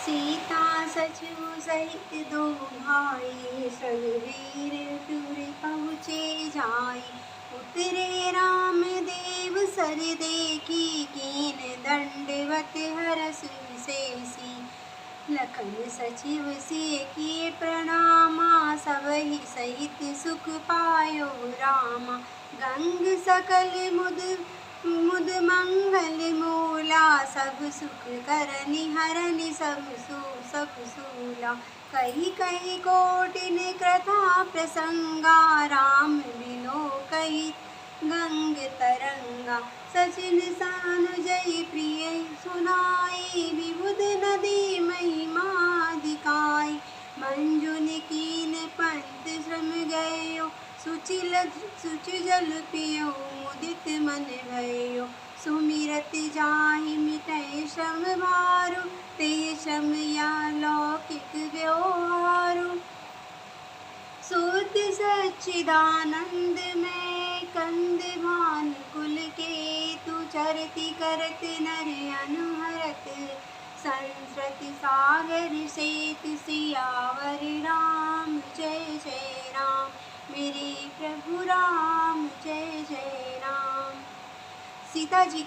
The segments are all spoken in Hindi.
सीता सचिव सहित दो भाई, रघुवीर पुर पहुँचे जाई। उतरे राम देव सर देखी, कीन दंडवत हरष विशेषी। लखन सचिव से किए प्रणामा, सबहि सहित सुख पायो रामा। गंग सकल मुद मुद मंगल मूला, सब सुख करनि हरनि सब सूला। कही कही कोटिन कृथा प्रसंगा, राम बिनो कही गंग तरंगा। सचिन सानुजय प्रिय सुनाई, विबुध नदी महिमा दिखाई। मंजुन कीन पंत श्रम गयो, सुचि जल पियो मुदित मन भयो। सुमिरत जाहि मिटै श्रम भारु, ते श्रम या लौकिक व्यवहारु। शुद्ध सच्चिदानंद में कंद भान कुल केतु, चरति करत नर अनुहरत। संस्कृति सागर सेतु सियावर, राम जय जय राम मेरे प्रभु राम जय जय राम। सीता जी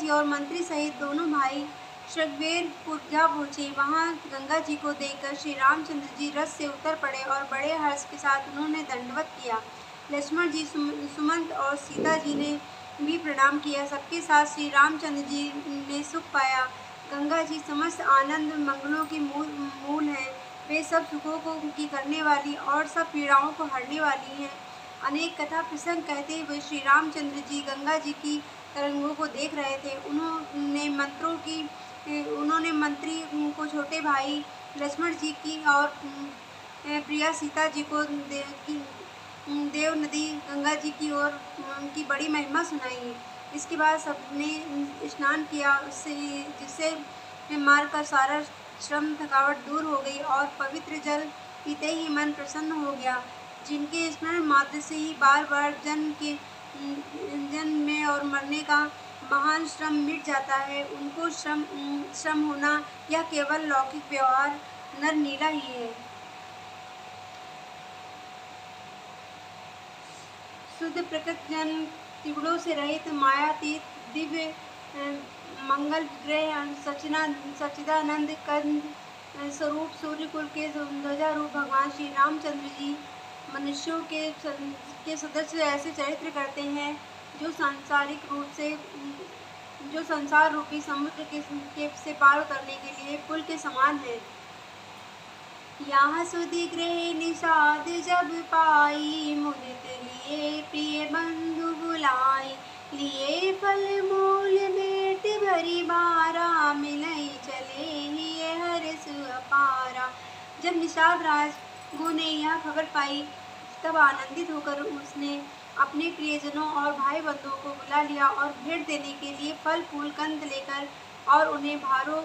और मंत्री सहित दोनों भाई श्रृंगवेरपुर जा पहुँचे। वहाँ गंगा जी को देखकर श्री रामचंद्र जी रथ से उतर पड़े और बड़े हर्ष के साथ उन्होंने दंडवत किया। लक्ष्मण जी, सुमंत और सीता जी ने भी प्रणाम किया। सबके साथ श्री रामचंद्र जी ने सुख पाया। गंगा जी समस्त आनंद मंगलों की मूल है। वे सब सुखों को की करने वाली और सब पीड़ाओं को हरने वाली हैं। अनेक कथा प्रसंग कहते हुए श्री रामचंद्र जी गंगा जी की तरंगों को देख रहे थे। उन्होंने मंत्री को छोटे भाई लक्ष्मण जी की और प्रिया सीता जी को देव नदी गंगा जी की ओर की बड़ी महिमा सुनाई। इसके बाद सबने स्नान किया, जिससे मार्ग का सारा श्रम थकावट दूर हो गई और पवित्र जल पीते ही मन प्रसन्न हो गया। जिनके स्मरण मात्र से ही बार बार जन्म में और मरने का महान श्रम मिट जाता है, उनको श्रम होना यह केवल लौकिक व्यवहार नर नीला ही है। शुद्ध प्रकृत जन, तिगड़ों से रहित, मायातीत, दिव्य मंगल ग्रह, सच्चिदानंद कंद स्वरूप सूर्यकुल के ध्वजा रूप भगवान श्री रामचंद्र जी मनुष्यों के सदस्य ऐसे चरित्र करते हैं जो संसार रूपी समुद्र से पार उतरने के लिए पुल के समान है। यहाँ सुधि गृह निषाद जब पाई, मुदित लिए प्रिय बंधु बुलाई। लिए फल मूल भेंट भरी बारा, मिलई चले ही हर्ष अपारा। जब निषाद राजगुरु ने यह खबर पाई, तब आनंदित होकर उसने अपने प्रियजनों और भाई बंधुओं को बुला लिया और भेंट देने के लिए फल फूल कंद लेकर और उन्हें भारों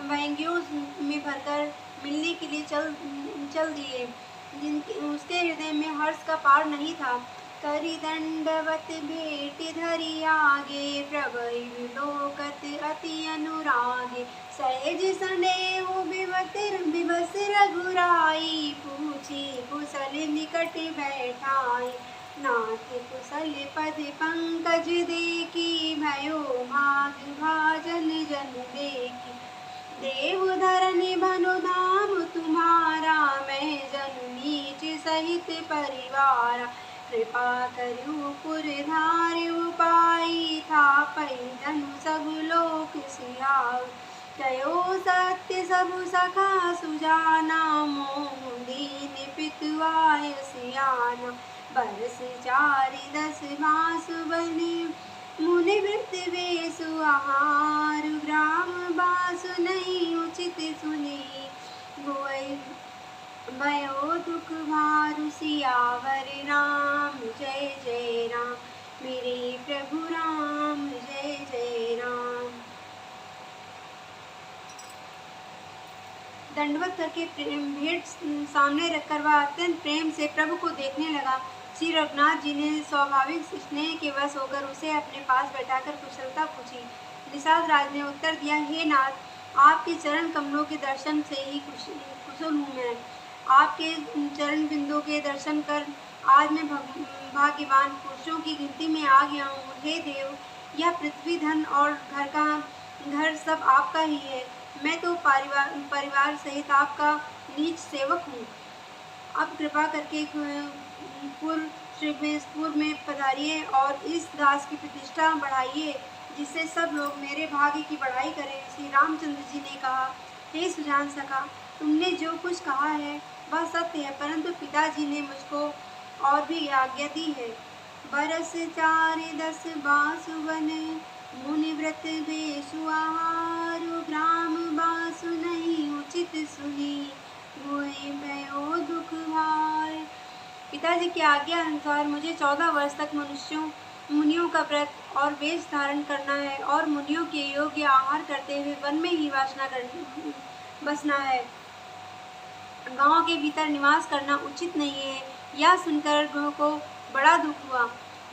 महंगियों में भरकर मिलने के लिए चल दिए। उसके हृदय में हर्ष का पार नहीं था। करी दंडवत भेंट धरी आगे, प्रभु विलोकत अति अनुरागे। सहज सनेह विवस रघुराई, पूछी कुशल निकट बैठाई। नाथ कुशल पद पंकज देखी, भयो भाग भाजन जन देखी। देव धरनि भनु धाम तुम्हारा, मैं जनु नीच सहित परिवारा। कृपा करियो पुर धारियो पाई, थापै धनु सब लोक सियाऊ। जयो सत्य सबु सखा सुजाना, मोह दीन पितु आय सियाना। बरस 410 भासु बने, मुनि वृत्त वेसु आहार। ग्राम बासु नहीं उचित सुनी, भयो दुख भारु। सियावर राम जय जय राम मेरे प्रभु राम जय जय राम। दंडवत करके भेंट सामने रखकर वह अत्यंत प्रेम से प्रभु को देखने लगा। श्री रघुनाथ जी ने स्वाभाविक स्नेह के वश होकर उसे अपने पास बैठाकर कुशलता पूछी। निषाद राज ने उत्तर दिया, हे नाथ, आपके चरण कमलों के दर्शन से ही कुशल हूँ मैं। आपके चरण बिंदु के दर्शन कर आज मैं भाग्यवान पुरुषों की गिनती में आ गया हूँ। हे देव, यह पृथ्वी, धन और घर सब आपका ही है। मैं तो परिवार सहित आपका नीच सेवक हूँ। अब कृपा करके श्रीपुर में पधारिए और इस दास की प्रतिष्ठा बढ़ाइए, जिससे सब लोग मेरे भाग्य की बढ़ाई करें। श्री रामचंद्र जी ने कहा, हे सुजान सखा, तुमने जो कुछ कहा है वह सत्य है, परंतु पिताजी ने मुझको और भी आज्ञा दी है। बरस 4-10 बासुवन, मुनि व्रत बेसु आहारु, ग्राम बासु नहीं उचित सुनी, हुए भयो दुख भार। पिताजी की आज्ञा अनुसार मुझे 14 वर्ष तक मुनियों का व्रत और वेश धारण करना है और मुनियों के योग्य आहार करते हुए वन में ही बसना है। गांव के भीतर निवास करना उचित नहीं है। यह सुनकर को बड़ा दुख हुआ।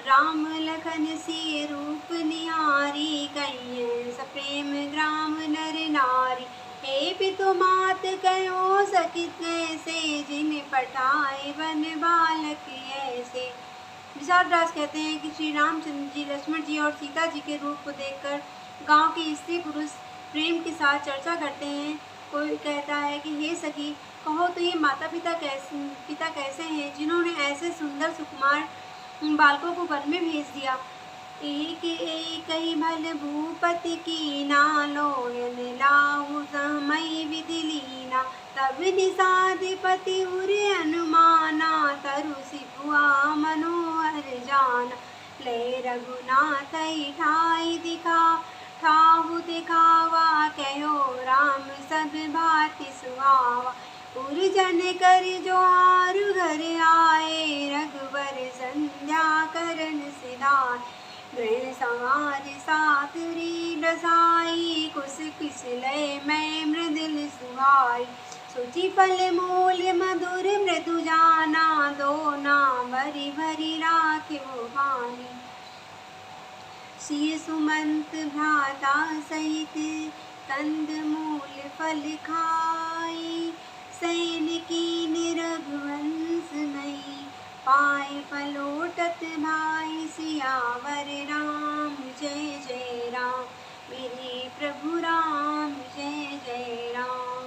राम लखन सिय रूप निहारी, कहिए सप्रेम ग्राम नर नारी। हे पितु मात कहो सकित कैसे, जिन पठाए वन बालक ऐसे। विशालदास कहते हैं कि श्री रामचंद्र जी लक्ष्मण जी और सीता जी के रूप को देखकर गांव के स्त्री पुरुष प्रेम के साथ चर्चा करते हैं। कोई कहता है कि हे सखी, कहो तो ये माता पिता कैसे हैं जिन्होंने ऐसे सुंदर सुकुमार बालकों को वन में भेज दिया। एक एक ही भल भूपति की नालोयन लाहु सहमई विधि लीना, तब निषाधिपति उरे अनुमाना, तरु सिपुआ मनोहर जाना। ले रघुनाथ ठाई ठाहु दिखावा, कहो राम सब भाति सुहावा। पुरजन कर जोहार घर आए, रघुबर संध्या करन सिधाय। गृह संहार सातरी बसाई, कुस किस लय मैं मृदुल सुहाई। सुचि फल मूल मधुर मृदु जाना, दो ना भरी भरी राखियो भानी। सिय सुमंत भ्राता सहित, कंद मूल फल खाई। सैन की रघुवंश नहीं, पाए पलोटत भाई। सियावर राम जय जय राम, मेरे प्रभु राम जय जय राम।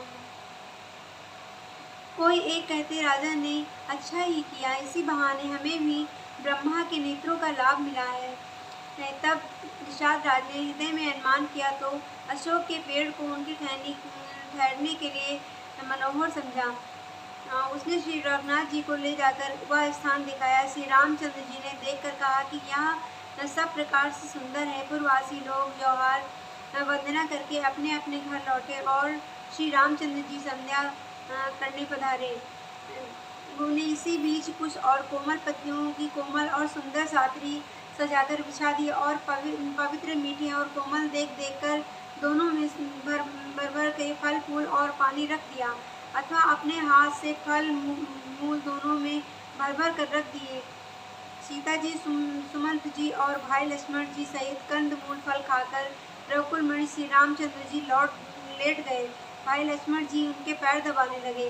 कोई एक कहते, राजा ने अच्छा ही किया, इसी बहाने हमें भी ब्रह्मा के नेत्रों का लाभ मिला है। तब निषाद राज ने हृदय में अनुमान किया तो अशोक के पेड़ को उनके ठहरने के लिए मनोहर समझा। उसने श्री रघुनाथ जी को ले जाकर वह स्थान दिखाया। श्री रामचंद्र जी ने देखकर कहा कि यहाँ सब प्रकार से सुंदर है। पूर्ववासी लोग जौहार वंदना करके अपने अपने घर लौटे और श्री रामचंद्र जी संध्या करने पधारे। उन्हें इसी बीच कुश और कोमल पत्तियों की कोमल और सुंदर सातरी सजाकर बिछा दी और पवित्र मीठे और कोमल देख कर दोनों में भर के फल फूल और पानी रख दिया, अथवा अपने हाथ से फल मूल दोनों में भर कर रख दिए। सीता जी, सुमंत जी और भाई लक्ष्मण जी सहित कंद मूल फल खाकर रघुकुल मणि श्री रामचंद्र जी लेट गए। भाई लक्ष्मण जी उनके पैर दबाने लगे।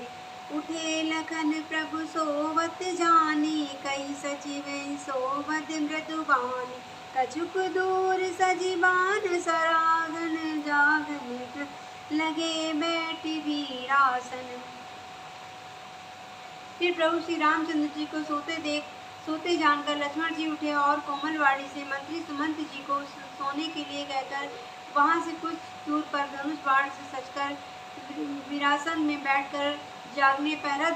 उठे लखन प्रभु सोवत जानी, कई सचिव सोवत मृदुबानी। कछुक दूर सजीबान सरागन, जागन लगे बैठी वीरासन। फिर प्रभु श्री रामचंद्र जी को सोते जानकर लक्ष्मण जी उठे और कोमलवाड़ी से मंत्री सुमंत जी को सोने के लिए कहकर वहां से कुछ दूर पर धनुष बाण से सजकर विरासन में बैठकर जागने पहरा